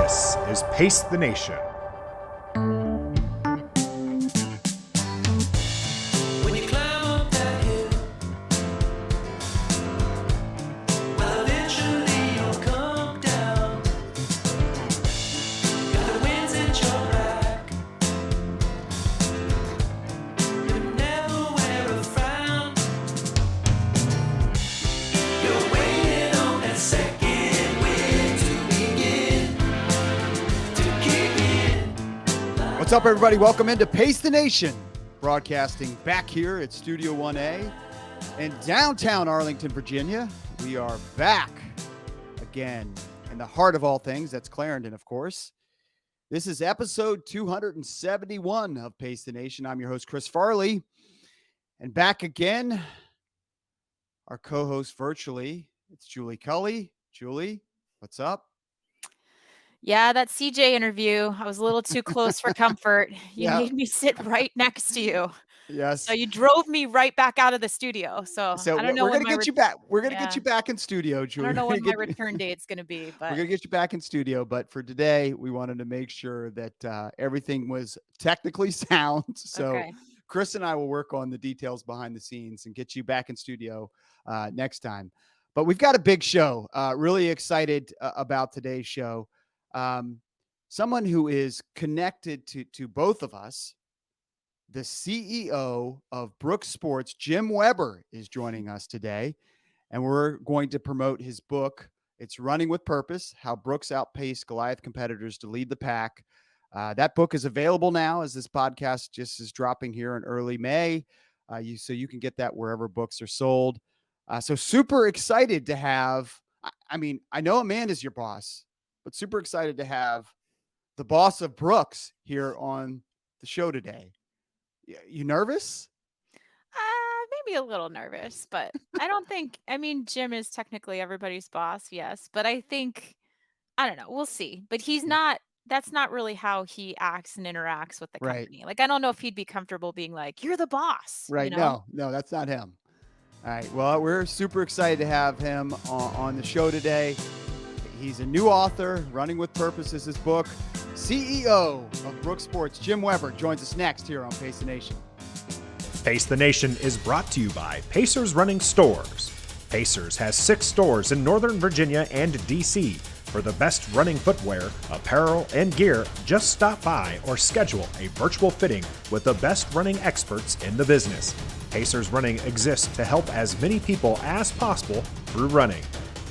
This is Pace the Nation. When you climb up that hill, well, eventually you'll come down. If the wind's at your back, you never wear a frown. You're waiting on that second wind to begin to kick in. What's up, everybody? Welcome into Pace the Nation, broadcasting back here at Studio 1A in downtown Arlington, Virginia. We are back again in the heart of all things. That's Clarendon, of course. This is episode 271 of Pace the Nation. I'm your host, Chris Farley. And back again, our co-host virtually, it's Julie Culley. Julie, what's up? Yeah, that CJ interview, I was a little too close for comfort. You Yeah. made me sit right next to you. Yes. So you drove me right back out of the studio. So I don't know we're when going to my get you back. We're going to yeah. get you back in studio, I Julie. don't know We're when gonna my get- return date's going to be, We're but going to get you back in studio, but for today, we wanted to make sure that everything was technically sound. So okay. Chris and I will work on the details behind the scenes and get you back in studio next time. But we've got a big show. Really excited about today's show. Someone who is connected to both of us, the CEO of Brooks Sports, Jim Weber, is joining us today. And we're going to promote his book. It's Running with Purpose, How Brooks Outpaced Goliath Competitors to Lead the Pack. That book is available now as this podcast just is dropping here in early May. So you can get that wherever books are sold. So super excited to have, I know Amanda's your boss, but super excited to have the boss of Brooks here on the show today. You nervous? Maybe a little nervous, but I don't think, Jim is technically everybody's boss, yes. But I think, I don't know, we'll see. But that's not really how he acts and interacts with the Right. company. Like, I don't know if he'd be comfortable being like, you're the boss. Right. You know? No, that's not him. All right. Well, we're super excited to have him on the show today. He's a new author. Running with Purpose is his book. CEO of Brooks Sports, Jim Weber, joins us next here on Pace the Nation. Pace the Nation is brought to you by Pacers Running Stores. Pacers has 6 stores in Northern Virginia and D.C. For the best running footwear, apparel, and gear, just stop by or schedule a virtual fitting with the best running experts in the business. Pacers Running exists to help as many people as possible through running.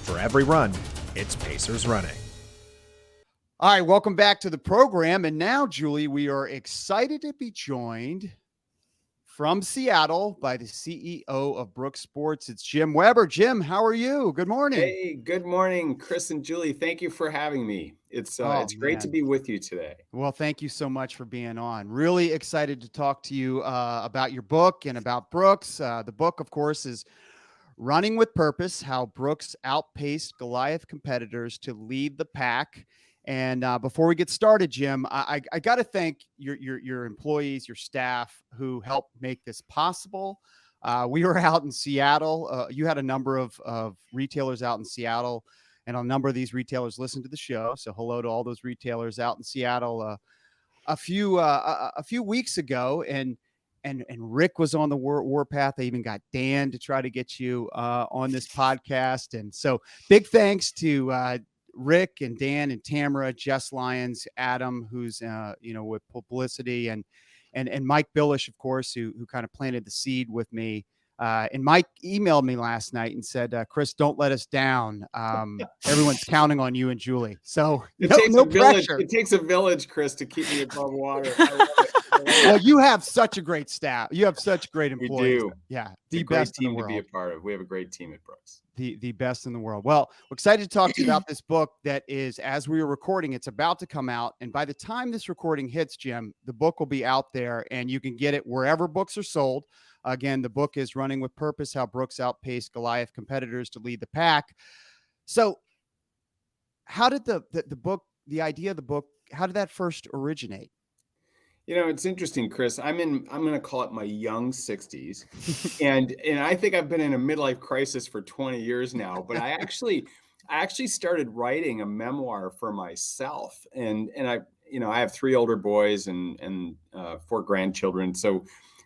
For every run, it's Pacers Running. All right. Welcome back to the program. And now, Julie, we are excited to be joined from Seattle by the CEO of Brooks Sports. It's Jim Weber. Jim, how are you? Good morning. Hey, good morning, Chris and Julie. Thank you for having me. It's great to man. be with you today. Well, thank you so much for being on. Really excited to talk to you about your book and about Brooks. The book, of course, is Running with Purpose, How Brooks Outpaced Goliath Competitors to Lead the Pack. And before we get started, Jim, I got to thank your employees, your staff who helped make this possible. We were out in Seattle. You had a number of retailers out in Seattle, and a number of these retailers listened to the show. So hello to all those retailers out in Seattle a few weeks ago. And Rick was on the warpath. I even got Dan to try to get you on this podcast. And so big thanks to Rick and Dan and Tamara, Jess Lyons, Adam, who's with publicity, and Mike Billish, of course, who kind of planted the seed with me. And Mike emailed me last night and said, Chris, don't let us down. Everyone's counting on you and Julie. So no pressure. It takes a village, Chris, to keep me above water. I love it. Well, you have such a great staff. You have such great employees. We do. Yeah. The best team to be a part of. We have a great team at Brooks. The best in the world. Well, we're excited to talk to you about this book that is, as we were recording, it's about to come out. And by the time this recording hits, Jim, the book will be out there and you can get it wherever books are sold. Again, the book is Running with Purpose, How Brooks Outpaced Goliath Competitors to Lead the Pack. So how did the idea of the book, how did that first originate? You know, it's interesting, Chris. I'm going to call it my young 60s. and I think I've been in a midlife crisis for 20 years now, but I I actually started writing a memoir for myself, and I, I have 3 older boys and 4 grandchildren. So,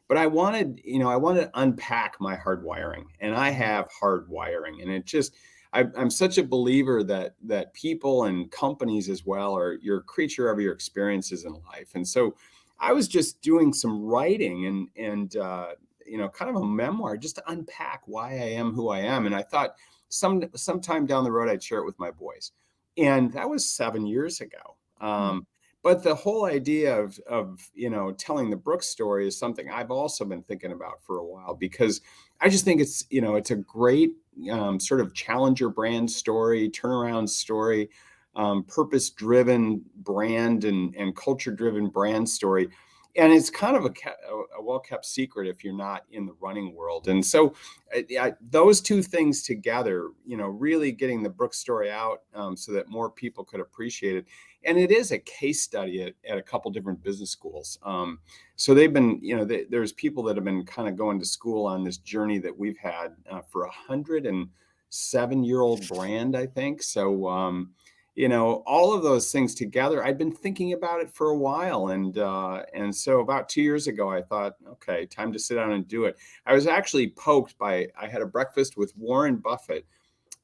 but I wanted to unpack my hardwiring, and I have hardwiring, and it just, I'm such a believer that people and companies as well are, you're a creature of your experiences in life. And so I was just doing some writing and kind of a memoir just to unpack why I am who I am. And I thought sometime down the road I'd share it with my boys. And that was 7 years ago. But the whole idea of telling the Brooks story is something I've also been thinking about for a while, because I just think it's a great sort of challenger brand story, turnaround story, purpose-driven brand and culture-driven brand story. And it's kind of a well-kept secret if you're not in the running world. And so those two things together, really getting the Brooks story out so that more people could appreciate it. And it is a case study at a couple different business schools. So they've been, there's people that have been kind of going to school on this journey that we've had for a 107-year-old brand, I think. So, all of those things together, I'd been thinking about it for a while. And so about 2 years ago, I thought, okay, time to sit down and do it. I was actually I had a breakfast with Warren Buffett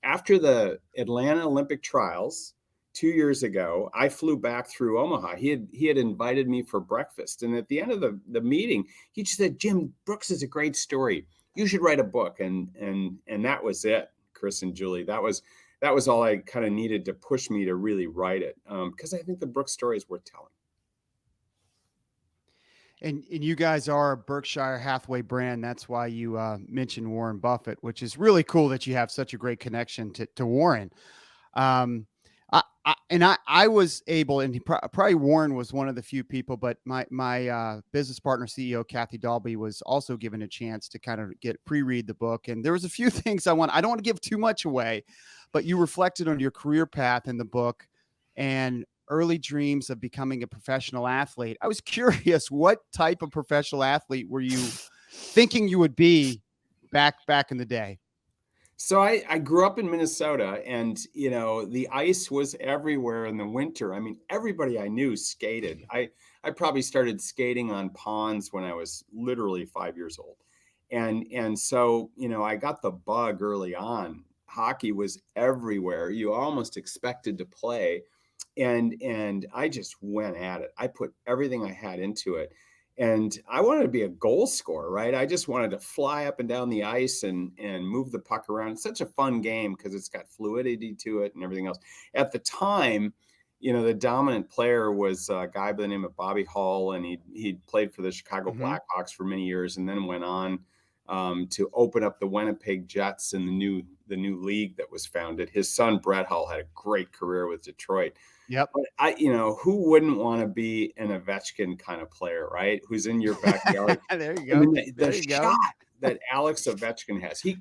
after the Atlanta Olympic trials 2 years ago. I flew back through Omaha. He had invited me for breakfast. And at the end of the meeting, he just said, "Jim, Brooks is a great story. You should write a book." And that was it, Chris and Julie. That was all I kind of needed to push me to really write it, because I think the Brooks story is worth telling. And you guys are a Berkshire Hathaway brand. That's why you mentioned Warren Buffett, which is really cool that you have such a great connection to Warren. I was able, and probably Warren was one of the few people, but my business partner, CEO Kathy Dalby, was also given a chance to kind of pre-read the book. And there was a few things I don't want to give too much away, but you reflected on your career path in the book and early dreams of becoming a professional athlete. I was curious, what type of professional athlete were you thinking you would be back in the day? So I grew up in Minnesota, and the ice was everywhere in the winter. I mean, everybody I knew skated. I probably started skating on ponds when I was literally 5 years old, and so I got the bug early on. Hockey was everywhere. You almost expected to play, and I just went at it. I put everything I had into it. And I wanted to be a goal scorer, right? I just wanted to fly up and down the ice and move the puck around. It's such a fun game because it's got fluidity to it and everything else. At the time, the dominant player was a guy by the name of Bobby Hull, and he'd played for the Chicago Blackhawks for many years, and then went on to open up the Winnipeg Jets in the new league that was founded. His son Brett Hull had a great career with Detroit. Yep. But who wouldn't want to be an Ovechkin kind of player, right? Who's in your backyard. There you go. I mean, the shot that Alex Ovechkin has, he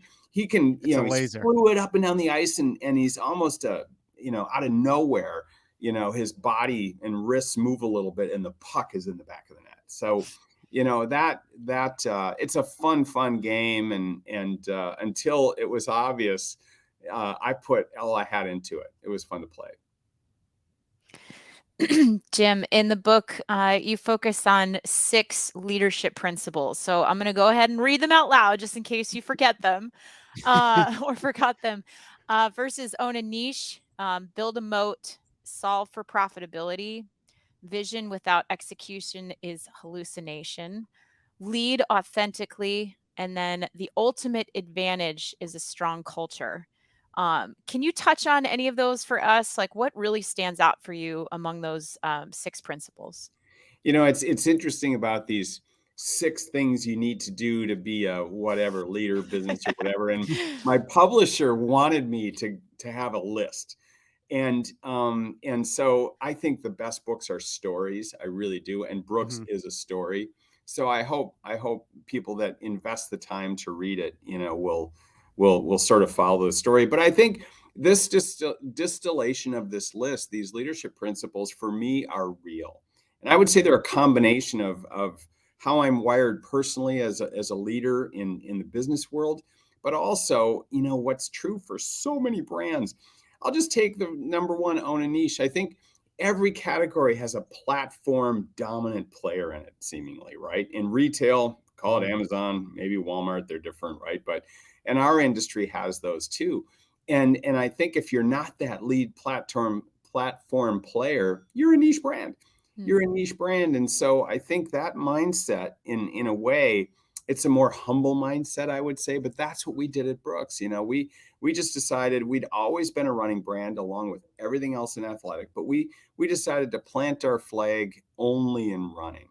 can, he's fluid up and down the ice, and he's almost out of nowhere, his body and wrists move a little bit, and the puck is in the back of the net. So, that it's a fun game, and until it was obvious, I put all I had into it. It was fun to play. Jim, in the book, you focus on 6 leadership principles. So I'm going to go ahead and read them out loud just in case you forget them or forgot them. Versus own a niche, build a moat, solve for profitability. Vision without execution is hallucination. Lead authentically. And then the ultimate advantage is a strong culture. Can you touch on any of those for us? Like, what really stands out for you among those 6 principles? It's interesting about these 6 things you need to do to be a whatever leader, business or whatever. And my publisher wanted me to have a list. And so I think the best books are stories. I really do. And Brooks is a story. So I hope people that invest the time to read it, will sort of follow the story. But I think this distillation of this list, these leadership principles, for me are real. And I would say they're a combination of how I'm wired personally as a leader in the business world, but also, what's true for so many brands. I'll just take the number one, own a niche. I think every category has a platform dominant player in it, seemingly, right? In retail, call it Amazon, maybe Walmart, they're different, right? But and our industry has those too. And I think if you're not that lead platform player, you're a niche brand. You're a niche brand. And so I think that mindset in a way, it's a more humble mindset, I would say, but that's what we did at Brooks. You know, we just decided we'd always been a running brand along with everything else in athletic, but we decided to plant our flag only in running.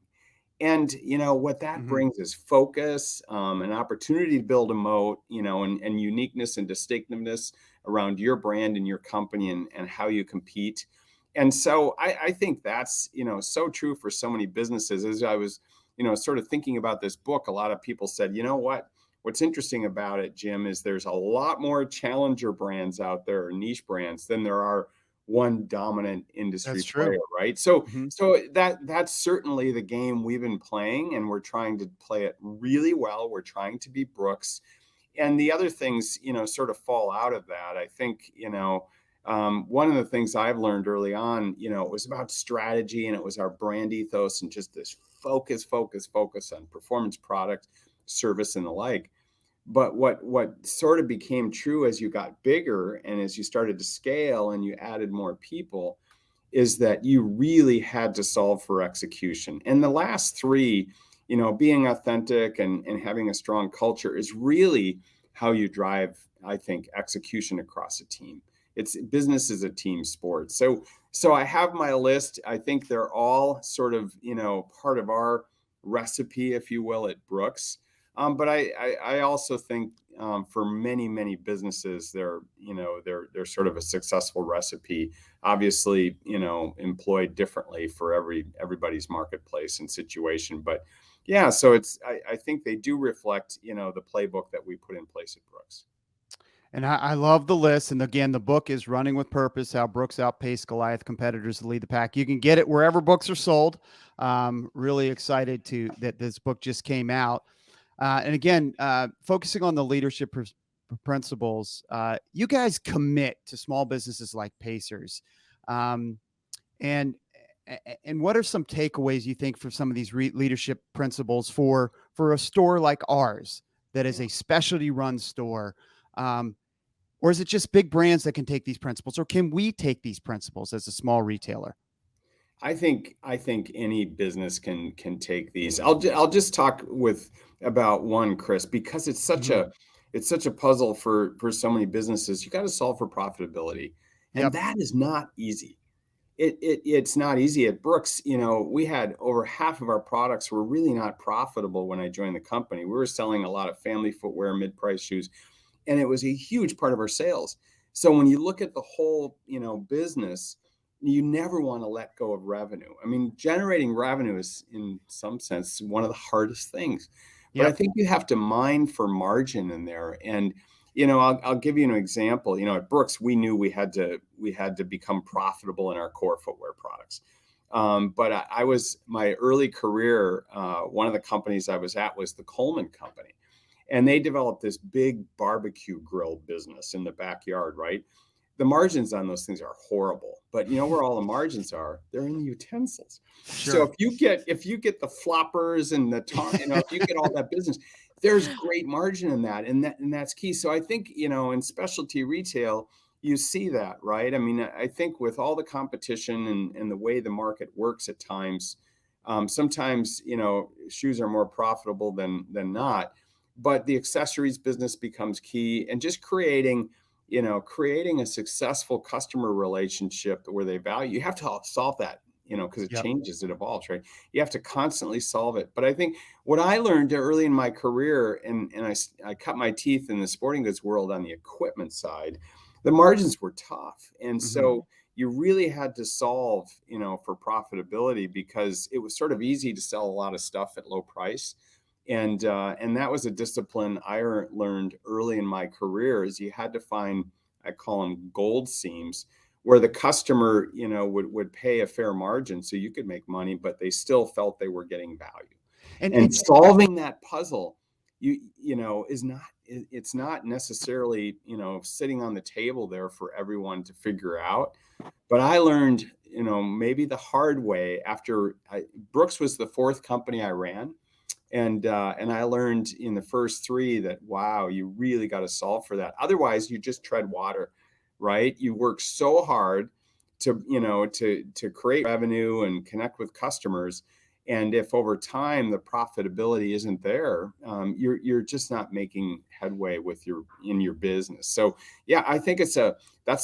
And, you know, what that brings is focus, an opportunity to build a moat, you know, and uniqueness and distinctiveness around your brand and your company and how you compete. And so I think that's, you know, so true for so many businesses. As I was, you know, sort of thinking about this book, a lot of people said, you know what's interesting about it, Jim, is there's a lot more challenger brands out there, or niche brands, than there are one dominant industry player, right? So that's certainly the game we've been playing, and we're trying to play it really well. We're trying to be Brooks. And the other things, you know, sort of fall out of that. I think, you know, one of the things I've learned early on, you know, it was about strategy, and it was our brand ethos and just this focus on performance, product, service, and the like. But what sort of became true as you got bigger and as you started to scale and you added more people is that you really had to solve for execution. And the last three, you know, being authentic and having a strong culture is really how you drive, I think, execution across a team. Business is a team sport. So I have my list. I think they're all sort of, you know, part of our recipe, if you will, at Brooks. But I also think for many businesses, they're sort of a successful recipe, obviously, you know, employed differently for everybody's marketplace and situation. But yeah, so I think they do reflect, you know, the playbook that we put in place at Brooks. And I love the list. And again, the book is Running with Purpose, How Brooks Outpaced Goliath Competitors to Lead the Pack. You can get it wherever books are sold. Really excited that this book just came out. And again, focusing on the leadership principles, you guys commit to small businesses like Pacers. And what are some takeaways you think for some of these leadership principles for a store like ours that is a specialty run store? Or is it just big brands that can take these principles, or can we take these principles as a small retailer? I think any business can take these. I'll just talk about one, Chris, because it's such a puzzle for so many businesses. You got to solve for profitability, and that is not easy. It's not easy at Brooks. You know, we had over half of our products were really not profitable when I joined the company. We were selling a lot of family footwear, mid-price shoes, and it was a huge part of our sales. So when you look at the whole, you know, business, you never want to let go of revenue. I mean, generating revenue is in some sense one of the hardest things, but I think you have to mine for margin in there. And, you know, I'll give you an example. You know, at Brooks, we knew we had to become profitable in our core footwear products. But my early career, one of the companies I was at was the Coleman Company. And they developed this big barbecue grill business in the backyard, right? The margins on those things are horrible, but you know where all the margins are? They're in the utensils. Sure. So if you get the floppers and the you know, if you get all that business, there's great margin in that, and that's key. So I think, you know, in specialty retail, you see that, right? I mean, I think with all the competition and the way the market works at times, sometimes, you know, shoes are more profitable than not. But the accessories business becomes key, and just creating a successful customer relationship where they value. You have to solve that, you know, because it changes, it evolves, right? You have to constantly solve it. But I think what I learned early in my career, and I cut my teeth in the sporting goods world on the equipment side, the margins were tough. And so you really had to solve, you know, for profitability, because it was sort of easy to sell a lot of stuff at low price. And that was a discipline I learned early in my career, is you had to find, I call them gold seams, where the customer, you know, would pay a fair margin so you could make money, but they still felt they were getting value. And solving that puzzle is not, it's not necessarily, sitting on the table there for everyone to figure out. But I learned, maybe the hard way after Brooks was the fourth company I ran. And I learned in the first three that, wow, you really got to solve for that. Otherwise, you just tread water, right? You work so hard to create revenue and connect with customers. And if over time the profitability isn't there, you're just not making headway in your business. So yeah, I think that's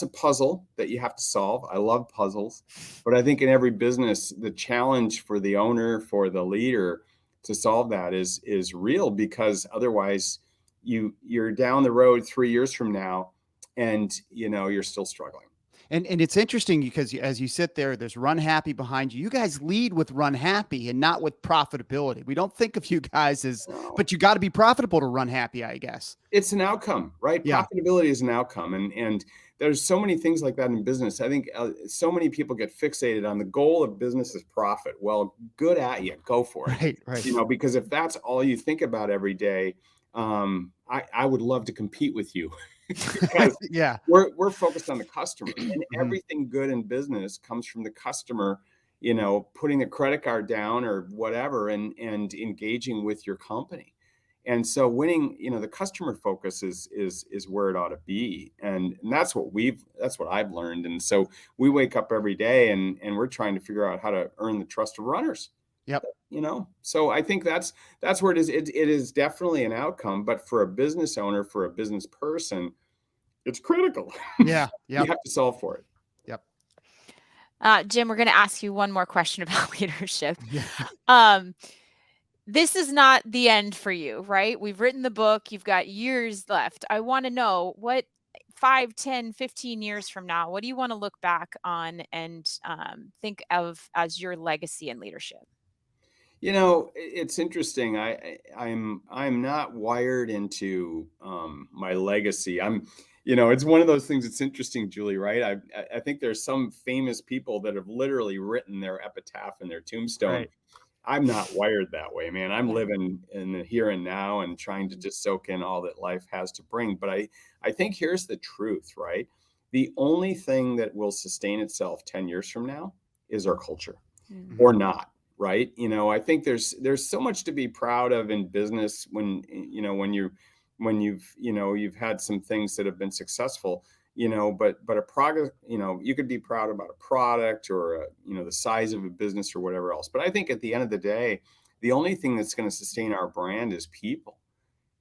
a puzzle that you have to solve. I love puzzles, but I think in every business, the challenge for the owner, for the leader, to solve that is real, because otherwise you're down the road 3 years from now and you're still struggling. And it's interesting because as you sit there, there's Run Happy behind you. You guys lead with Run Happy and not with profitability. We don't think of you guys as, but you got to be profitable to run happy, I guess. It's an outcome, right? Yeah. Profitability is an outcome. And there's so many things like that in business. I think so many people get fixated on the goal of business is profit. Well, good at you. Go for it. Right. Because if that's all you think about every day, I would love to compete with you. Because yeah, we're focused on the customer, and everything good in business comes from the customer, putting a credit card down or whatever, and engaging with your company. And so winning, the customer focus is where it ought to be. And that's what I've learned. And so we wake up every day and we're trying to figure out how to earn the trust of runners. Yep. So I think that's where it is. It is definitely an outcome, but for a business owner, for a business person, it's critical. Yeah. You have to solve for it. Yep. Jim, we're going to ask you one more question about leadership. Yeah. This is not the end for you, right? We've written the book. You've got years left. I want to know what 5, 10, 15 years from now, what do you want to look back on and think of as your legacy in leadership? It's interesting. I'm not wired into my legacy. It's one of those things. It's interesting, Julie, right? I think there's some famous people that have literally written their epitaph in their tombstone. Right. I'm not wired that way, man. I'm Yeah. living in the here and now and trying to just soak in all that life has to bring. But I think here's the truth, right? The only thing that will sustain itself 10 years from now is our culture, or not. Right. I think there's so much to be proud of in business when you've had some things that have been successful, but a product, you could be proud about a product or, the size of a business or whatever else. But I think at the end of the day, the only thing that's going to sustain our brand is people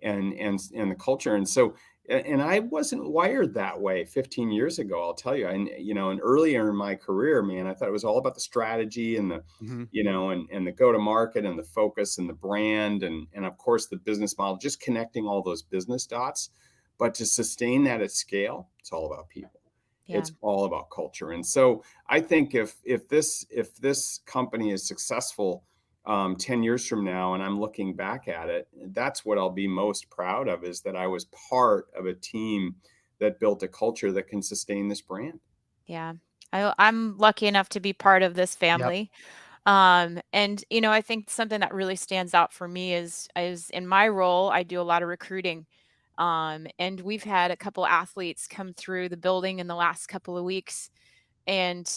and the culture. And so, and I wasn't wired that way 15 years ago, I'll tell you. And earlier in my career, man, I thought it was all about the strategy and the, and the go-to-market and the focus and the brand and of course the business model, just connecting all those business dots. But to sustain that at scale, it's all about people. Yeah. It's all about culture. And so I think if this company is successful 10 years from now, and I'm looking back at it, that's what I'll be most proud of, is that I was part of a team that built a culture that can sustain this brand. Yeah. I'm lucky enough to be part of this family. Yep. And, I think something that really stands out for me is in my role, I do a lot of recruiting. And we've had a couple athletes come through the building in the last couple of weeks. And,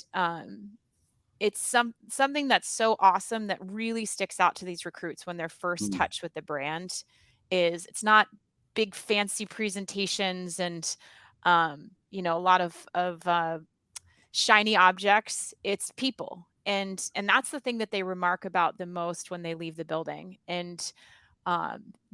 it's something that's so awesome that really sticks out to these recruits when they're first touched with the brand is it's not big fancy presentations and a lot of shiny objects. It's people, and that's the thing that they remark about the most when they leave the building. And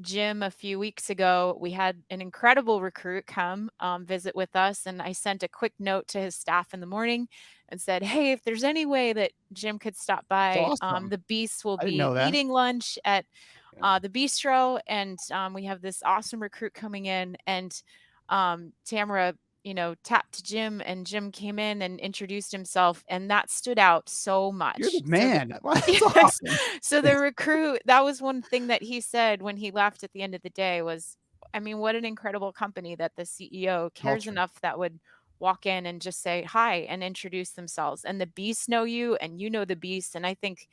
Jim, a few weeks ago, we had an incredible recruit come visit with us, and I sent a quick note to his staff in the morning and said, "Hey, if there's any way that Jim could stop by, awesome. the Beast will be know that. eating lunch at the bistro, and we have this awesome recruit coming in." And Tamara, tapped to Jim, and Jim came in and introduced himself, and that stood out so much. You're the man. So That's awesome. So the recruit, that was one thing that he said when he left at the end of the day was, I mean, what an incredible company that the CEO cares enough that would walk in and just say hi and introduce themselves. And the Beasts know you and you know the Beast. And I think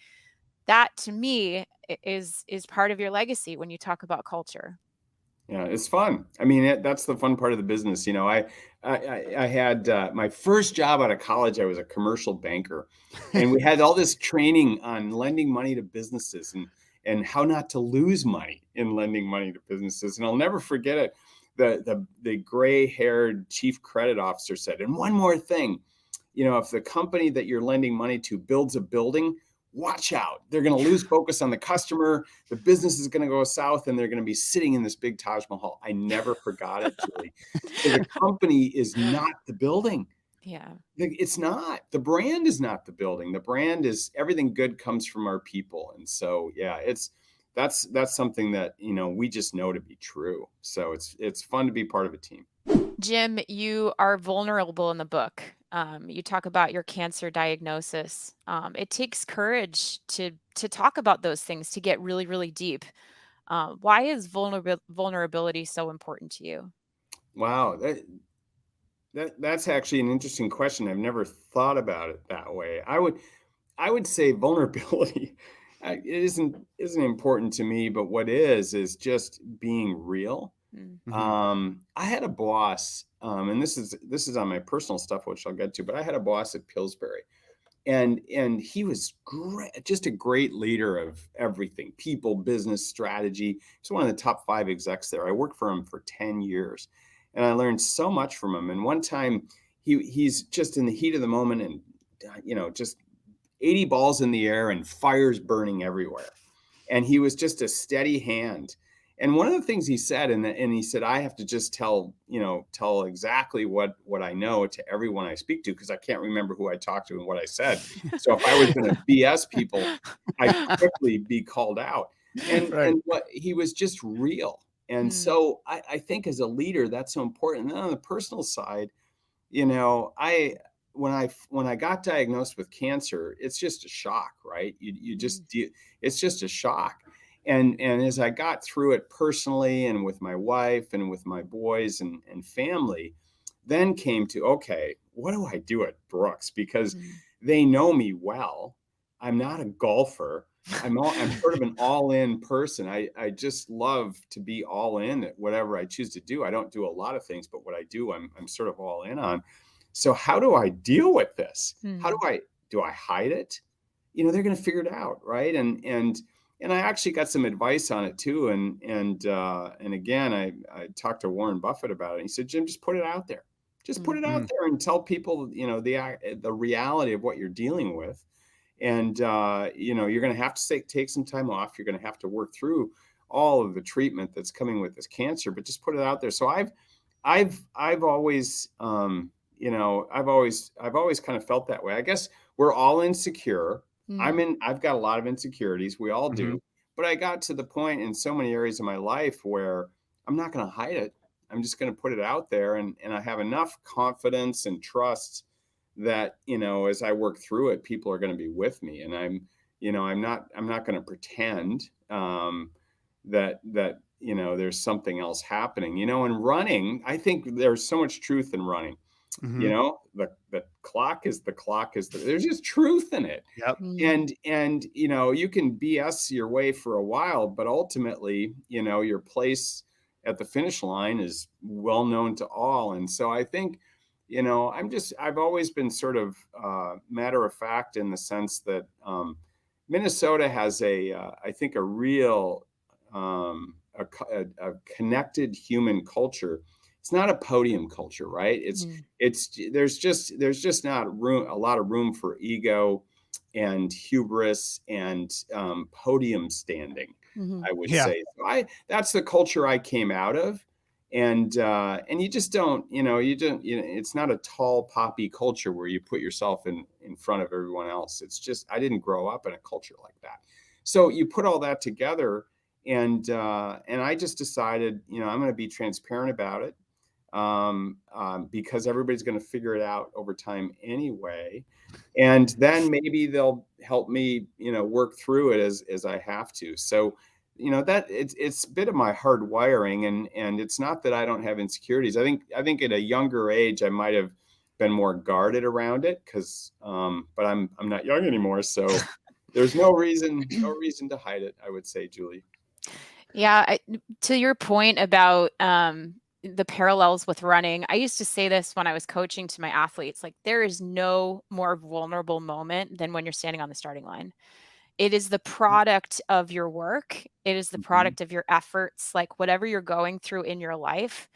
that to me is part of your legacy when you talk about culture. Yeah, it's fun. I mean, that's the fun part of the business. I had my first job out of college. I was a commercial banker, and we had all this training on lending money to businesses and how not to lose money in lending money to businesses. And I'll never forget it. The gray-haired chief credit officer said, and one more thing, if the company that you're lending money to builds a building, watch out. They're going to lose focus on the customer. The business is going to go south, and they're going to be sitting in this big Taj Mahal. I never forgot it, Julie. So the company is not the building. Yeah. It's not. The brand is not the building. The brand is everything good comes from our people. And so, yeah, that's something that, we just know to be true. So it's fun to be part of a team. Jim, you are vulnerable in the book. You talk about your cancer diagnosis. It takes courage to talk about those things, to get really, really deep. Why is vulnerability so important to you? Wow, that's actually an interesting question. I've never thought about it that way. I would say vulnerability it isn't important to me, but what is just being real. I had a boss, and this is on my personal stuff, which I'll get to, but I had a boss at Pillsbury, and he was great, just a great leader of everything, people, business, strategy. He's one of the top 5 execs there. I worked for him for 10 years, and I learned so much from him. And one time he's just in the heat of the moment, and just 80 balls in the air and fires burning everywhere. And he was just a steady hand. And one of the things he said, and he said, I have to just tell exactly what I know to everyone I speak to, because I can't remember who I talked to and what I said. So if I was going to BS people, I'd quickly be called out. And, Right. and what he was just real. And so I think as a leader, that's so important. And then on the personal side, when I got diagnosed with cancer, it's just a shock, right? It's just a shock. And as I got through it personally and with my wife and with my boys and family, then came to, okay, what do I do at Brooks? Because they know me well. I'm not a golfer. I'm sort of an all-in person. I just love to be all in at whatever I choose to do. I don't do a lot of things, but what I do, I'm sort of all in on. So how do I deal with this? How do I hide it? They're going to figure it out, right? And I actually got some advice on it too. And again, I talked to Warren Buffett about it. He said, Jim, just put it out there. Just put it out there and tell people, the reality of what you're dealing with. And, you're going to have to take some time off. You're going to have to work through all of the treatment that's coming with this cancer, but just put it out there. So I've always, I've always kind of felt that way. I guess we're all insecure. I've got a lot of insecurities. We all do. But I got to the point in so many areas of my life where I'm not going to hide it. I'm just going to put it out there. And I have enough confidence and trust that, as I work through it, people are going to be with me. And I'm not going to pretend that there's something else happening. In running, I think there's so much truth in running. The clock is the clock there's just truth in it. Yep. And you can BS your way for a while, but ultimately, your place at the finish line is well known to all. And so I think, I've always been sort of matter of fact in the sense that Minnesota has I think a real a connected human culture. It's not a podium culture, right? There's just not a lot of room for ego and hubris and podium standing, I would say. So that's the culture I came out of. And you just don't, it's not a tall poppy culture where you put yourself in front of everyone else. It's just, I didn't grow up in a culture like that. So you put all that together and I just decided, I'm going to be transparent about it. Because everybody's going to figure it out over time anyway. And then maybe they'll help me, work through it as I have to. So, that it's a bit of my hard wiring and it's not that I don't have insecurities. I think at a younger age, I might've been more guarded around it but I'm not young anymore. So there's no reason to hide it, I would say, Julie. Yeah, to your point about the parallels with running, I used to say this when I was coaching to my athletes, like there is no more vulnerable moment than when you're standing on the starting line. It is the product of your work. It is the Mhm. product of your efforts, like whatever you're going through in your life.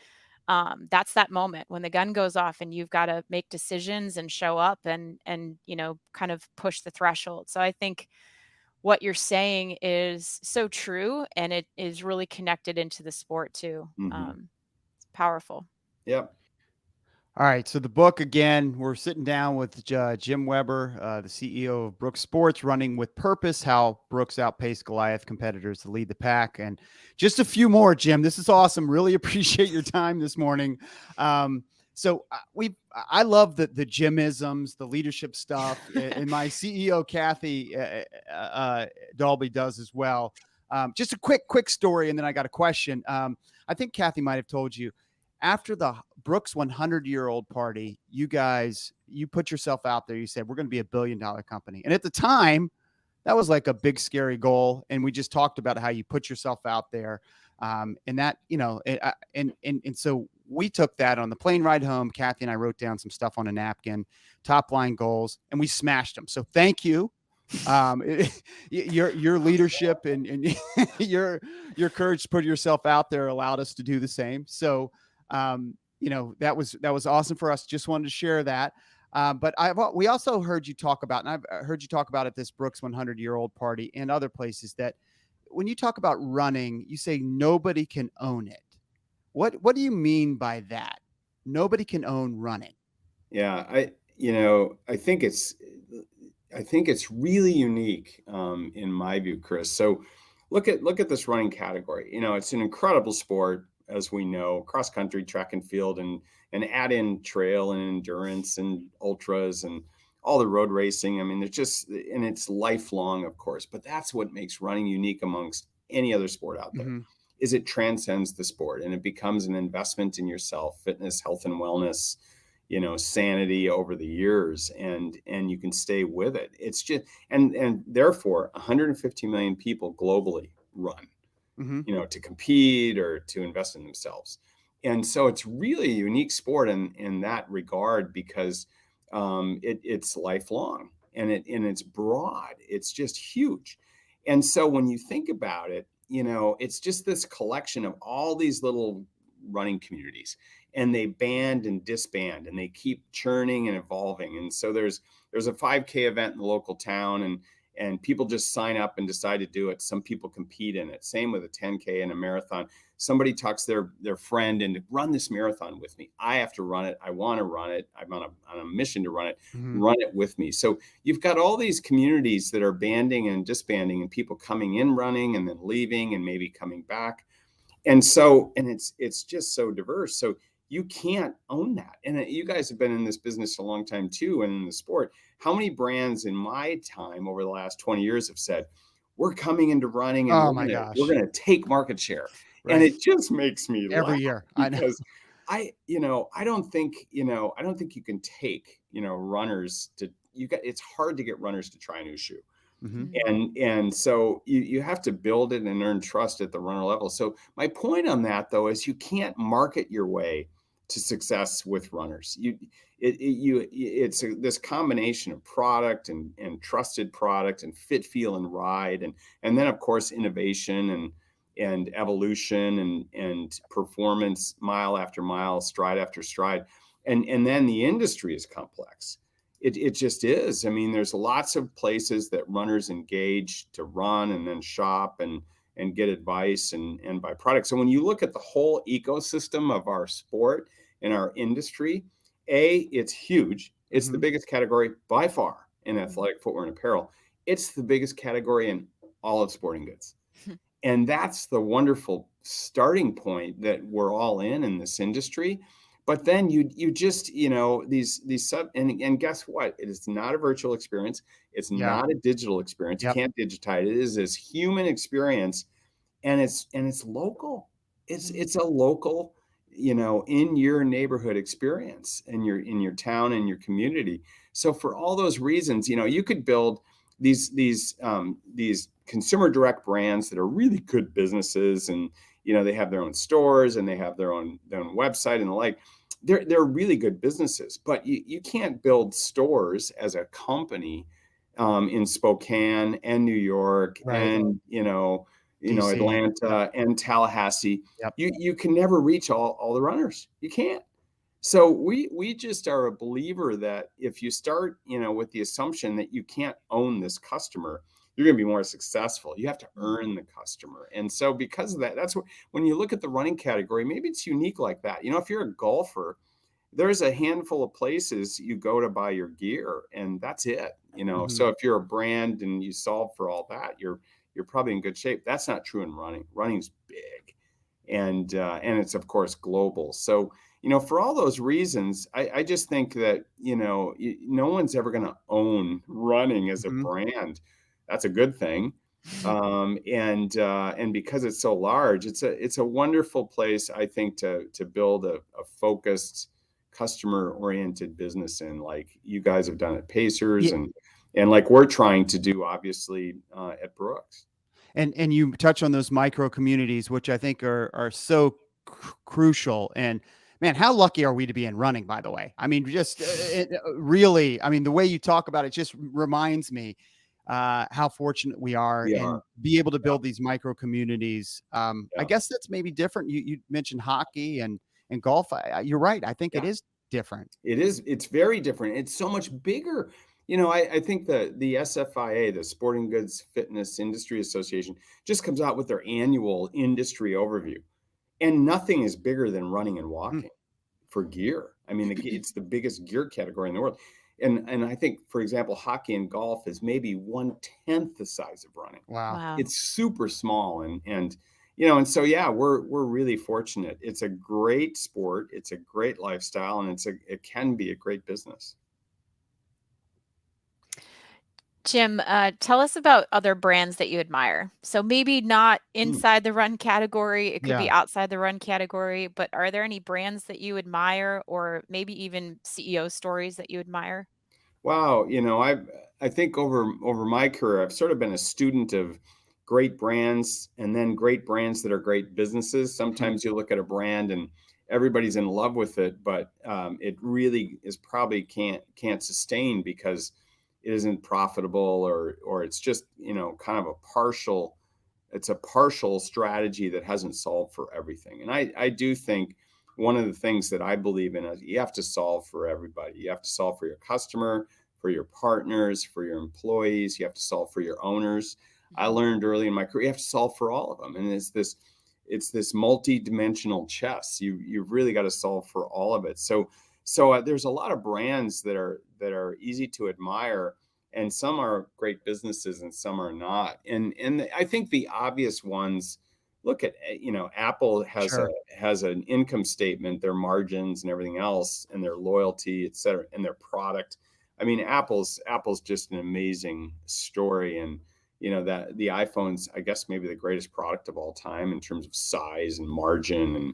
That's that moment when the gun goes off and you've got to make decisions and show up and kind of push the threshold. So I think what you're saying is so true, and it is really connected into the sport too. Mhm. It's powerful. Yep. All right. So the book again, we're sitting down with Jim Weber, the CEO of Brooks Sports, Running with Purpose: How Brooks Outpaced Goliath Competitors to Lead the Pack. And just a few more, Jim. This is awesome. Really appreciate your time this morning. I love the Jimisms, the leadership stuff, and my CEO Kathy Dalby does as well. Just a quick story, and then I got a question. I think Kathy might have told you, after the Brooks 100-year-old party, you put yourself out there. You said, we're going to be $1 billion company. And at the time, that was like a big, scary goal. And we just talked about how you put yourself out there. And that, and so we took that on the plane ride home. Kathy and I wrote down some stuff on a napkin, top line goals, and we smashed them. So thank you. Your leadership and your courage to put yourself out there allowed us to do the same. So, that was awesome for us. Just wanted to share that. But we also heard you talk about, and I've heard you talk about at this Brooks 100-year-old party and other places, that when you talk about running, you say nobody can own it. What do you mean by that? Nobody can own running. Yeah, I think it's really unique in my view, Chris. So look at this running category. It's an incredible sport, as we know, cross country, track and field, and add in trail and endurance and ultras and all the road racing. I mean, it's lifelong, of course, but that's what makes running unique amongst any other sport out there. Mm-hmm. Is it transcends the sport and it becomes an investment in yourself, fitness, health, and wellness, sanity over the years, and you can stay with it. It's just, and therefore 150 million people globally run, Mm-hmm. to compete or to invest in themselves. And so it's really a unique sport in that regard, because it's lifelong and it's broad. It's just huge. And so when you think about it, it's just this collection of all these little running communities, and they band and disband and they keep churning and evolving. And so there's a 5K event in the local town, and people just sign up and decide to do it. Some people compete in it. Same with a 10K and a marathon. Somebody talks their friend into run this marathon with me. I have to run it. I want to run it. I'm on a mission to run it. Mm-hmm. Run it with me. So you've got all these communities that are banding and disbanding, and people coming in running and then leaving and maybe coming back. And it's just so diverse. So you can't own that. And you guys have been in this business a long time too, and in the sport. How many brands in my time over the last 20 years have said, we're coming into running and we're going to take market share? Right. And it just makes me every laugh, year. I know. because I don't think you can take, runners to, it's hard to get runners to try a new shoe. Mm-hmm. And so you have to build it and earn trust at the runner level. So my point on that, though, is you can't market your way to success with runners. It's this combination of product and trusted product and fit, feel, and ride, and then of course innovation and evolution and performance, mile after mile, stride after stride, and then the industry is complex. It just is. I mean, there's lots of places that runners engage to run and then shop and get advice and buy products. So when you look at the whole ecosystem of our sport and our industry, it's huge. It's the biggest category by far in athletic footwear and apparel. It's the biggest category in all of sporting goods. And that's the wonderful starting point that we're all in this industry. But then you just, these sub, and guess what? It is not a virtual experience. It's not a digital experience. Yep. You can't digitize it. It is this human experience, and it's local. It's a local, in your neighborhood experience, in your town and your community. So for all those reasons, you could build these consumer direct brands that are really good businesses, and they have their own stores and they have their own website and the like. They're really good businesses, but you can't build stores as a company in Spokane and New York and DC. Atlanta and Tallahassee. Yep. You can never reach all the runners. You can't. So we just are a believer that if you start, with the assumption that you can't own this customer, you're going to be more successful. You have to earn the customer. And so because of that, that's what, when you look at the running category, maybe it's unique like that. If you're a golfer, there's a handful of places you go to buy your gear, and that's it. So if you're a brand and you solve for all that, you're probably in good shape. That's not true in running. Running's big, and it's of course global. So for all those reasons, I just think that no one's ever going to own running as a brand. That's a good thing. And because it's so large, it's a wonderful place, I think, to build a focused, customer-oriented business in, like you guys have done at Pacers, and like we're trying to do, obviously, at Brooks. And you touch on those micro communities, which I think are so crucial. And man, how lucky are we to be in running, by the way? I mean, just really, I mean, the way you talk about it just reminds me how fortunate we are and be able to build these micro communities. I guess that's maybe different. You mentioned hockey and golf. You're right. I think it is different. It is. It's very different. It's so much bigger. I think the SFIA, the Sporting Goods Fitness Industry Association, just comes out with their annual industry overview. And nothing is bigger than running and walking for gear. I mean, it's the biggest gear category in the world. And I think, for example, hockey and golf is maybe 1/10 the size of running. Wow. It's super small. And so, we're really fortunate. It's a great sport. It's a great lifestyle, and it can be a great business. Jim, tell us about other brands that you admire. So maybe not inside the run category, it could be outside the run category, but are there any brands that you admire, or maybe even CEO stories that you admire? Wow, I think over my career, I've sort of been a student of great brands, and then great brands that are great businesses. Sometimes you look at a brand and everybody's in love with it, but it really is probably can't sustain because it isn't profitable, or it's just kind of it's a partial strategy that hasn't solved for everything. And I do think one of the things that I believe in is you have to solve for everybody. You have to solve for your customer, for your partners, for your employees. You have to solve for your owners. I learned early in my career, you have to solve for all of them. And it's this multi-dimensional chess. You've really got to solve for all of it. So there's a lot of brands that are easy to admire, and some are great businesses and some are not. And I think the obvious ones, look at, Apple has an income statement, their margins and everything else, and their loyalty, et cetera, and their product. I mean, Apple's just an amazing story. And that the iPhone's, I guess, maybe the greatest product of all time in terms of size and margin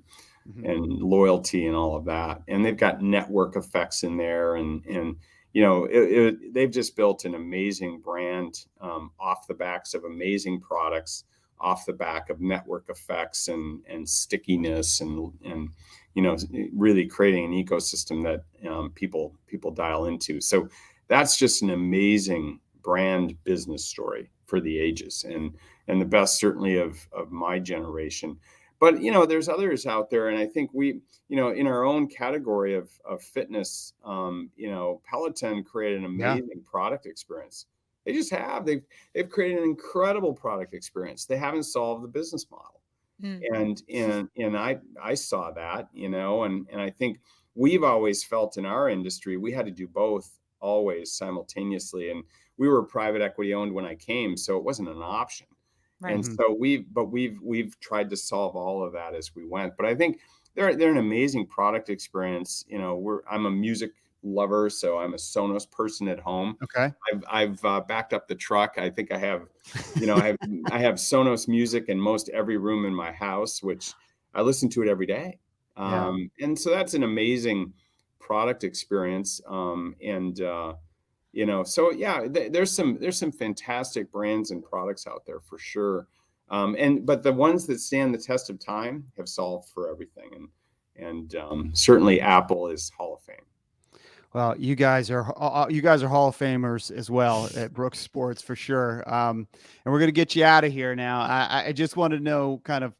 and loyalty and all of that. And they've got network effects in there, and they've just built an amazing brand off the backs of amazing products, off the back of network effects and stickiness, and really creating an ecosystem that people dial into. So that's just an amazing brand business story for the ages, and the best certainly of my generation. But there's others out there, and I think we, in our own category of fitness, Peloton created an amazing product experience. They just have. They've created an incredible product experience. They haven't solved the business model, and I saw that, and I think we've always felt in our industry we had to do both always simultaneously, and we were private equity owned when I came, so it wasn't an option. Right. And so we've tried to solve all of that as we went. But I think they're an amazing product experience. I'm a music lover, so I'm a Sonos person at home. Okay. I've backed up the truck. I think I have, I have Sonos music in most every room in my house, which I listen to it every day. And so that's an amazing product experience. So yeah, there's some fantastic brands and products out there for sure. But the ones that stand the test of time have solved for everything. And certainly Apple is Hall of Fame. Well, you guys are Hall of Famers as well at Brooks Sports for sure. And we're gonna get you out of here now. I just want to know kind of,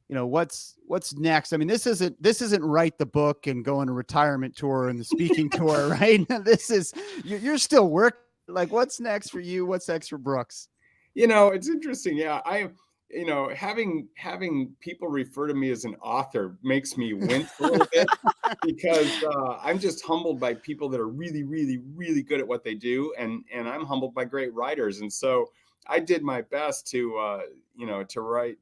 what's next. I mean, this isn't write the book and go on a retirement tour and the speaking tour, right? This is you're still working. Like, what's next for you? What's next for Brooks? It's interesting. Yeah, having people refer to me as an author makes me wince a little bit because I'm just humbled by people that are really, really, really good at what they do, and I'm humbled by great writers. And so I did my best to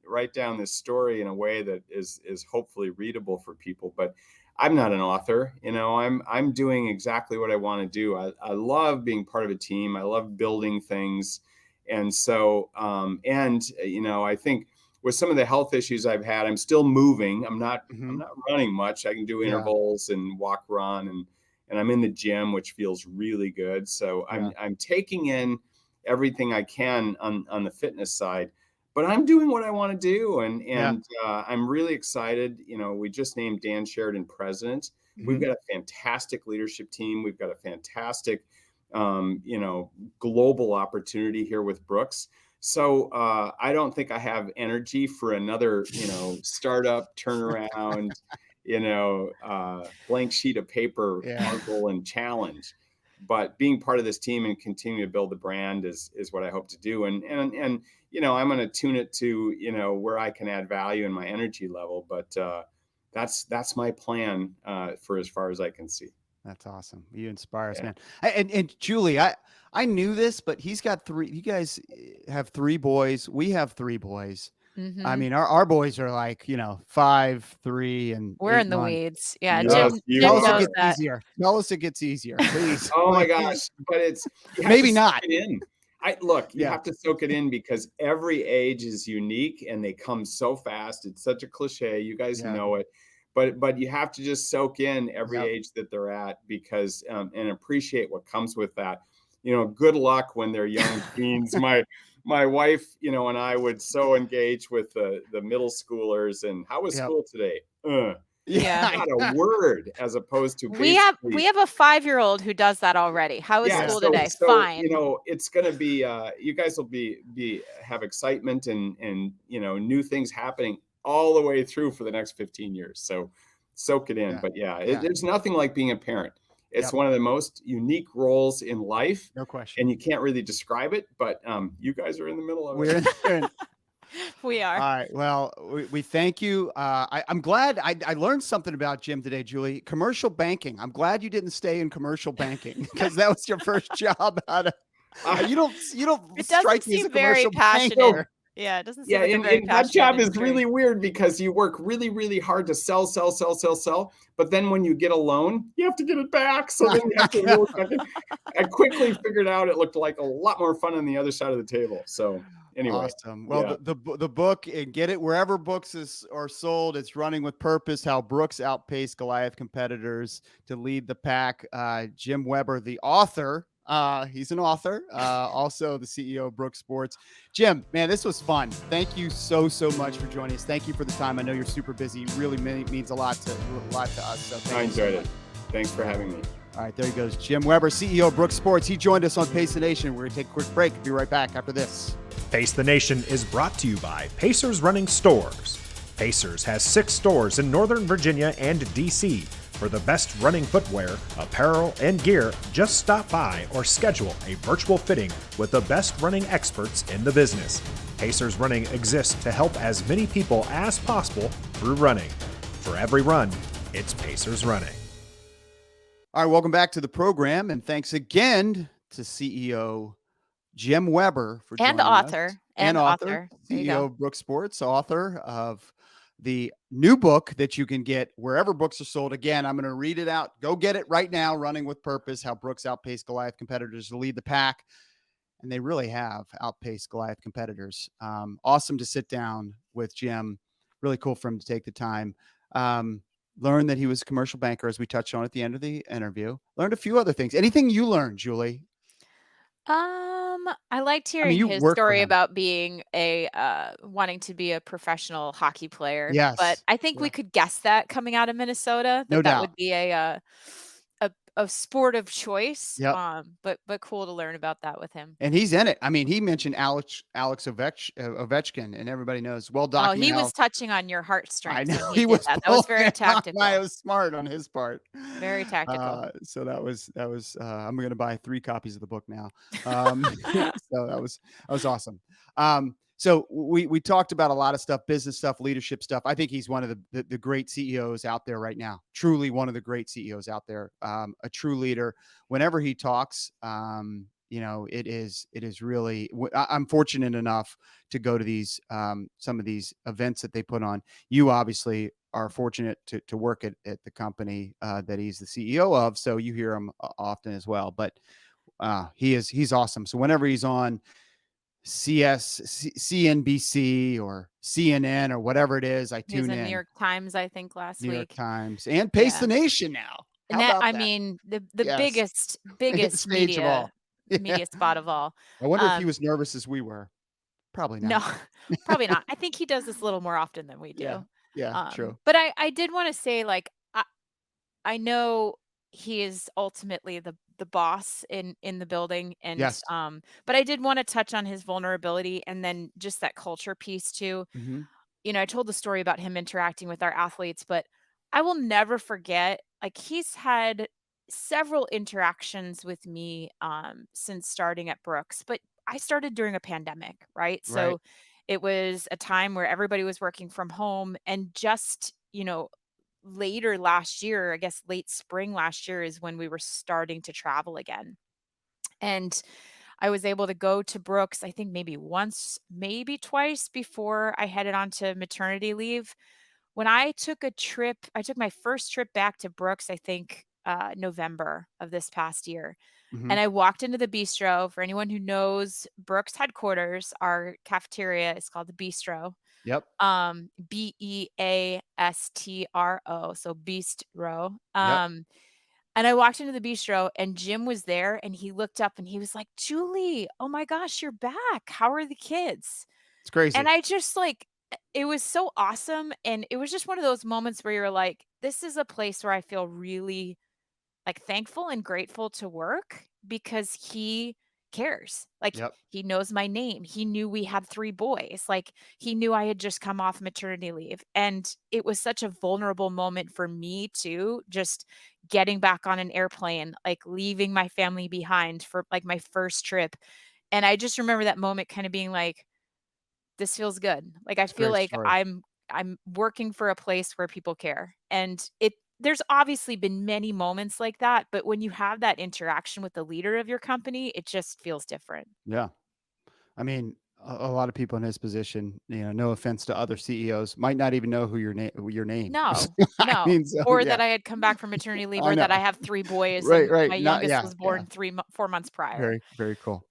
write down this story in a way that is hopefully readable for people. But I'm not an author. I'm doing exactly what I want to do. I love being part of a team. I love building things. And so, I think with some of the health issues I've had, I'm still moving. I'm not running much. I can do Yeah. intervals and walk, run, and I'm in the gym, which feels really good. So I'm taking in everything I can on the fitness side, but I'm doing what I want to do. And I'm really excited. We just named Dan Sheridan president. We've got a fantastic leadership team. We've got a fantastic global opportunity here with Brooks. So I don't think I have energy for another, startup turnaround, blank sheet of paper, uncle and challenge. But being part of this team and continue to build the brand is what I hope to do. And I'm going to tune it to, where I can add value in my energy level. But that's my plan for as far as I can see. That's awesome. You inspire us, man. And Julie, I knew this, but he's got three. You guys have three boys. We have three boys. I mean, our boys are like, 5, 3, and we're 8 in the months. weeds. Yeah, Yes, Jim you Tell us are. it knows gets that. easier. Tell us it gets easier, please. Oh my gosh! But you have Maybe to not. soak it in. You have to soak it in because every age is unique and they come so fast. It's such a cliche. You guys know it, but you have to just soak in every age that they're at because and appreciate what comes with that. Good luck when they're young teens. My wife, and I would so engage with the middle schoolers and how was school today? Yeah. Not a word, as opposed to We have a 5-year-old who does that already. How was school today? Fine. It's going to be you guys will have excitement and new things happening all the way through for the next 15 years. So soak it in. But there's nothing like being a parent. It's one of the most unique roles in life. No question. And you can't really describe it, but you guys are in the middle of We're it. We are. All right. Well, we thank you. I'm glad I learned something about Jim today, Julie. Commercial banking. I'm glad you didn't stay in commercial banking because that was your first job. You don't It strike doesn't me as a seem very commercial passionate. banker. Yeah, it doesn't seem like a and very that passionate job is industry. really weird because you work really, really hard to sell. But then when you get a loan, you have to get it back. So then you have to really I quickly figured out it looked like a lot more fun on the other side of the table. So anyway. Awesome. Well, the book, and get it wherever books are sold. It's Running with Purpose: How Brooks Outpaced Goliath Competitors to Lead the Pack. Jim Weber, the author. He's an author, also the CEO of Brooks Sports. Jim, man, this was fun. Thank you so much for joining us. Thank you for the time. I know you're super busy. Really means a lot to us. So I enjoyed it. Thanks for having me. All right, there he goes. Jim Weber, CEO of Brooks Sports. He joined us on Pace the Nation. We're going to take a quick break. Be right back after this. Pace the Nation is brought to you by Pacers Running Stores. Pacers has 6 stores in Northern Virginia and DC. For the best running footwear, apparel, and gear, just stop by or schedule a virtual fitting with the best running experts in the business. Pacers Running exists to help as many people as possible through running. For every run, it's Pacers Running. All right, welcome back to the program, and thanks again to CEO Jim Weber for joining us. And author. There you CEO go. of Brooks Sports, author of the new book that you can get wherever books are sold. Again, I'm going to read it out. Go get it right now. Running with Purpose: How Brooks Outpaced Goliath Competitors to Lead the Pack. And they really have outpaced Goliath competitors. Awesome to sit down with Jim. Really cool for him to take the time. Learned that he was a commercial banker, as we touched on at the end of the interview. Learned a few other things. Anything you learned, Julie? I liked I mean, hearing you his work for story him. about being a wanting to be a professional hockey player, but Yes. I think we Yeah. could guess that coming out of Minnesota No that that doubt. would be a sport of choice. Yep. But cool to learn about that with him. And he's in it. I mean, he mentioned Alex Ovechkin, and everybody knows, well Oh, he documented was how touching on your I heartstrings know when he he did was that. That was pulling very it on my tactical. was smart on his part. Very tactical. So that was I'm gonna buy 3 copies of the book now. So that was awesome. So we talked about a lot of stuff, business stuff, leadership stuff. I think he's one of the great CEOs out there right now. Truly one of the great CEOs out there. A true leader. Whenever he talks, it is really. I'm fortunate enough to go to these some of these events that they put on. You obviously are fortunate to work at the company that he's the CEO of, so you hear him often as well. But he's awesome. So whenever he's on CNBC or CNN or whatever it is, I He was tune in New in. York Times, I think, last New York week. Times and Pace the Yeah. Nation now. And How that, about I that? mean, the Yes, biggest stage of all. Yeah. media spot of all. I wonder if he Um, was nervous as we were. Probably no, not. probably not. I think he does this a little more often than we Yeah. do. Yeah. True. But I did want to say, like, I know he is ultimately the boss in the building, and Yes. but I did want to touch on his vulnerability and then just that culture piece too. Hmm. I told the story about him interacting with our athletes, but I will never forget, like, he's had several interactions with me since starting at Brooks, but I started during a pandemic, right? Right. So it was a time where everybody was working from home, and just, later last year, I guess late spring last year is when we were starting to travel again. And I was able to go to Brooks, I think maybe once, maybe twice before I headed on to maternity leave. When I took my first trip back to Brooks, I think November of this past year. Hmm. And I walked into the bistro. For anyone who knows Brooks headquarters, our cafeteria is called the Bistro. Yep. Beastro, so Beast Row. Yep. And I walked into the bistro and Jim was there and he looked up and he was like, "Julie, oh my gosh, you're back. How are the kids?" It's And crazy. I just like it was so awesome, and it was just one of those moments where you're like, this is a place where I feel really, like, thankful and grateful to work because he cares. Like, Yep. he knows my name. He knew we had 3 boys. Like, he knew I had just come off maternity leave, and it was such a vulnerable moment for me too, just getting back on an airplane, like, leaving my family behind for, like, my first trip, and I just remember that moment kinda being like, "This feels good." Like, I It's a feel great like story. I'm working for a place where people care, and there's obviously been many moments like that, but when you have that interaction with the leader of your company, it just feels different. Yeah. I mean, a lot of people in his position, no offense to other CEOs, might not even know who your name. No, I no. mean, so Or yeah, that I had come back from maternity leave, I or that know. I have 3 boys Right, and right. my Not youngest yeah, was yeah. born 4 months prior. Very, very cool.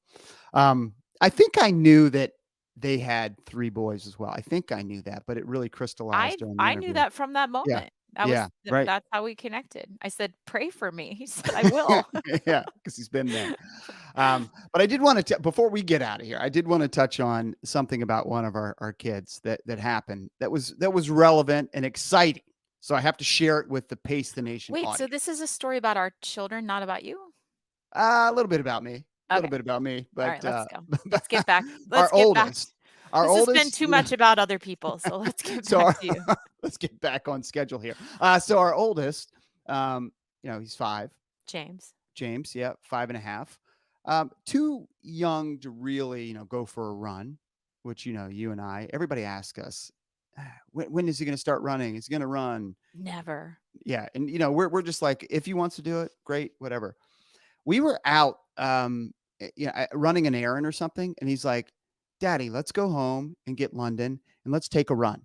I think I knew that they had 3 boys as well. I think I knew that, but it really crystallized during the I knew interview. that from that Yeah. moment. Yeah, right. That's how we connected. I said, "Pray for me." He said, "I will." Yeah, because he's been there. But I did want to before we get out of here, I did want to touch on something about one of our kids that happened that was relevant and exciting. So I have to share it with the Pace the Nation Wait, so audience. this is a story about our children, not about you? A little bit about me, a little Okay. bit about me, All but right, let's go. but Let's our get back. oldest, our This has been oldest, too much about other people, so let's get so back to you. let's get back on schedule here. So our oldest, he's 5. James. James, yeah, 5.5. Too young to really, go for a run, which, you and everybody asks us, when is he going to start running? Is he going to run? Never. Yeah. And, we're just like, if he wants to do it, great, whatever. We were out, running an errand or something. And he's like, Daddy, let's go home and get London and let's take a run.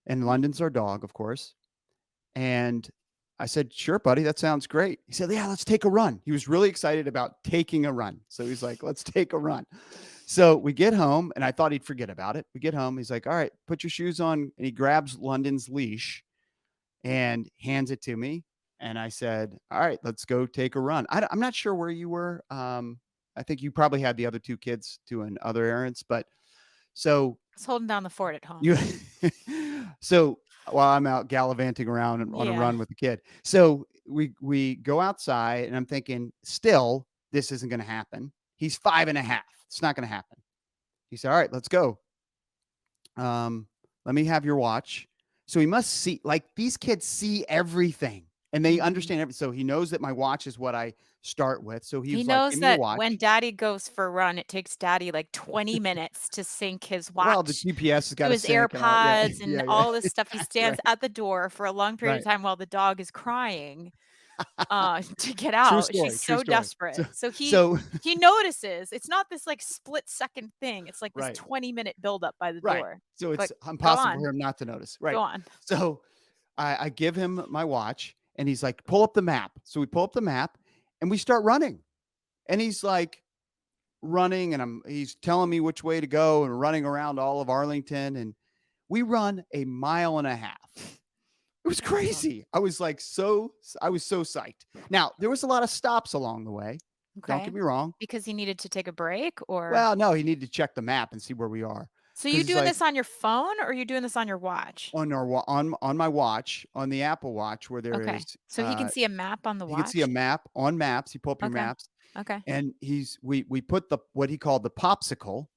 And London's our dog, of course. And I said, "Sure, buddy, that sounds great." He said, "Yeah, let's take a run." He was really excited about taking a run. So he's like, "Let's take a run." So we get home, and I thought he'd forget about it. We get home. He's like, "All right, put your shoes on." And he grabs London's leash and hands it to me. And I said, "All right, let's go take a run." I'm not sure where you were. I think you probably had the other 2 kids doing other errands, but so I was holding down the fort at home. you, so while I'm out gallivanting around on a Yeah. run with the kid, so we go outside, and I'm thinking, still, this isn't going to happen. He's 5.5. It's not going to happen. He said, all right, let's go. Let me have your watch. So he must see, like, these kids see everything and they Mhm. understand everything. So he knows that my watch is what I start with. So He was like, knows give me your that watch. when daddy goes for a run, it takes daddy like 20 minutes to sync his Well, the watch GPS has to got to his sync and all. Yeah, AirPods and yeah, all this stuff. He yeah. stands Right, at the door for a long period of right. time while the dog is crying to get True out. story. She's True so story. desperate. So So he notices. It's not this like split second thing. It's like this right, 20-minute buildup by the right. door. So But it's go impossible on. for him not to notice. Go Right. on. So I give him my watch and he's like, pull up the map. So we pull up the map and we start running. And he's like running and he's telling me which way to go and running around all of Arlington. And we run 1.5 miles. It was Awesome. crazy. I was so psyched. Now, there was a lot of stops along the way. Don't Okay. get me wrong. Because he needed to take a break or Well, no, he needed to check the map and see where we are. so 'Cause you he's doing like, this on your phone or are you doing this on your watch? on my watch, on the Apple Watch, where there Okay. is So he can see a map on the you can see a watch? map on maps. You pull up your Okay. maps, Okay. and we put the what he called the popsicle,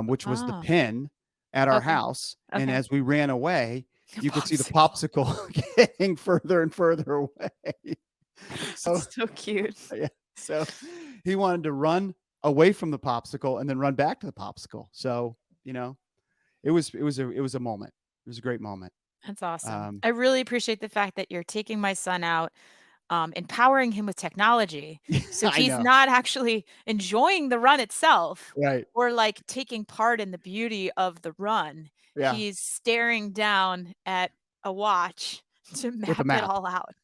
which was the Oh, pin at our okay. house. And Okay. as we ran away, The you could see the popsicle. popsicle getting further and further away. So That's so cute. yeah, so he wanted to run away from the popsicle and then run back to the popsicle. So it was a moment. It was a great moment. That's awesome. Um, I really appreciate the fact that you're taking my son out, empowering him with technology. So I he's know, not actually enjoying the run itself right? or like taking part in the beauty of the run. Yeah, He's staring down at a watch to with a map it map, all out.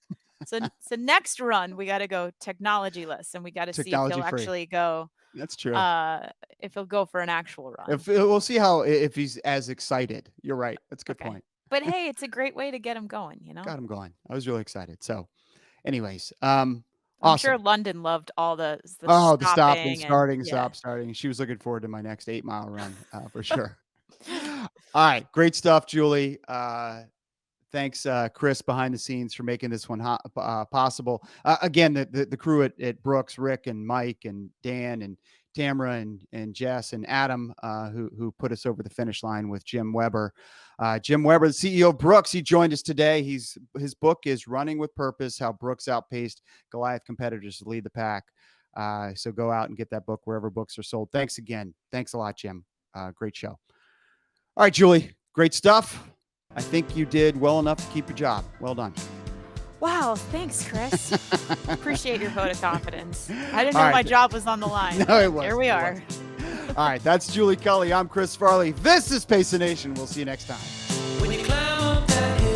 So next run we got to go technology-less and we got to see if technology he'll free. actually go That's true. if he'll go for an actual run. If we'll see how if he's as excited. You're right. That's a good Okay. point. But hey, it's a great way to get him going, Got him going. I was really excited. So, anyways, I'm sure awesome. London loved all the Oh, the stop and stopping and yeah. stop starting. She was looking forward to my next 8-mile run for sure. All right, great stuff, Julie. Thanks, Chris, behind the scenes for making this one possible. Again, the crew at Brooks, Rick and Mike and Dan and Tamara and Jess and Adam, who put us over the finish line with Jim Weber. Jim Weber, the CEO of Brooks, he joined us today. His book is Running with Purpose: How Brooks Outpaced Goliath Competitors to Lead the Pack. So go out and get that book wherever books are sold. Thanks again. Thanks a lot, Jim. Great show. All right, Julie, great stuff. I think you did well enough to keep your job. Well done. Wow, thanks, Chris. Appreciate your vote of confidence. I didn't All know right. my job was on the line. No, it was. Here we are. All right, that's Julie Culley. I'm Chris Farley. This is Pace the Nation. We'll see you next time. When you climb up that hill.